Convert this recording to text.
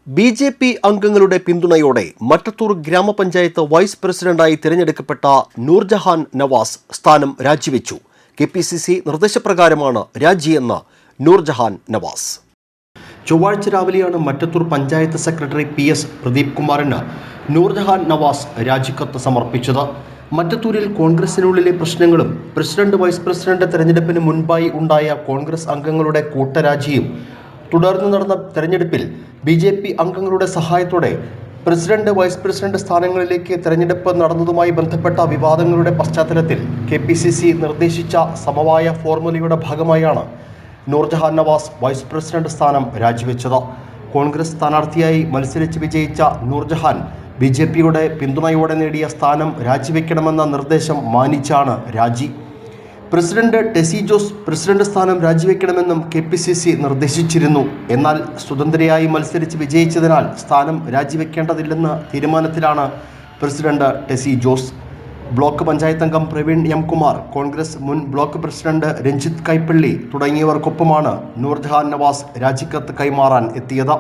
BJP. അംഗങ്ങളുടെ പിന്തുണയോടെ മറ്റത്തൂർ ഗ്രാമപഞ്ചായത്ത് വൈസ് പ്രസിഡന്റായി തിരഞ്ഞെടുക്കപ്പെട്ട നൂർജഹാൻ നവാസ് സ്ഥാനം രാജിവെച്ചു. കെ.പി.സി.സി. നിർദ്ദേശപ്രകാരമാണ് രാജിയെന്ന് നൂർജഹാൻ നവാസ്. ചൊവ്വാഴ്ച രാവിലെയാണ് മറ്റത്തൂർ പഞ്ചായത്ത് സെക്രട്ടറി പി.എസ്. പ്രദീപ് കുമാറിന് നൂർജഹാൻ നവാസ് രാജിക്കത്ത് സമർപ്പിച്ചത്. മറ്റത്തൂരിൽ കോൺഗ്രസിനുള്ളിലെ പ്രശ്നങ്ങളും പ്രസിഡന്റ് വൈസ് പ്രസിഡന്റ് തെരഞ്ഞെടുപ്പിന് മുൻപായി ഉണ്ടായ കോൺഗ്രസ് അംഗങ്ങളുടെ കൂട്ടരാജിയും തുടർന്ന് നടന്ന തെരഞ്ഞെടുപ്പിൽ ബി.ജെ.പി. അംഗങ്ങളുടെ സഹായത്തോടെ പ്രസിഡന്റ് വൈസ് പ്രസിഡന്റ് സ്ഥാനങ്ങളിലേക്ക് തെരഞ്ഞെടുപ്പ് നടന്നതുമായി ബന്ധപ്പെട്ട വിവാദങ്ങളുടെ പശ്ചാത്തലത്തിൽ കെ.പി.സി.സി. നിർദ്ദേശിച്ച സമവായ ഫോർമുലയുടെ ഭാഗമായാണ് നൂർജഹാൻ നവാസ് വൈസ് പ്രസിഡന്റ് സ്ഥാനം രാജിവെച്ചത്. കോൺഗ്രസ് സ്ഥാനാർത്ഥിയായി മത്സരിച്ച് വിജയിച്ച നൂർജഹാൻ ബി.ജെ.പിയുടെ പിന്തുണയോടെ നേടിയ സ്ഥാനം രാജിവെക്കണമെന്ന നിർദ്ദേശം മാനിച്ചാണ് രാജി. പ്രസിഡന്റ് ടെസി ജോസ് പ്രസിഡന്റ് സ്ഥാനം രാജിവെക്കണമെന്നും കെ.പി.സി.സി. നിർദ്ദേശിച്ചിരുന്നു. എന്നാൽ സ്വതന്ത്രയായി മത്സരിച്ച് വിജയിച്ചതിനാൽ സ്ഥാനം രാജിവെക്കേണ്ടതില്ലെന്ന തീരുമാനത്തിലാണ് പ്രസിഡന്റ് ടെസി ജോസ്. ബ്ലോക്ക് പഞ്ചായത്ത് അംഗം പ്രവീൺ എം. കുമാർ, കോൺഗ്രസ് മുൻ ബ്ലോക്ക് പ്രസിഡന്റ് രഞ്ജിത്ത് കൈപ്പള്ളി തുടങ്ങിയവർക്കൊപ്പമാണ് നൂർജഹാൻ നവാസ് രാജിക്കത്ത് കൈമാറാൻ എത്തിയത്.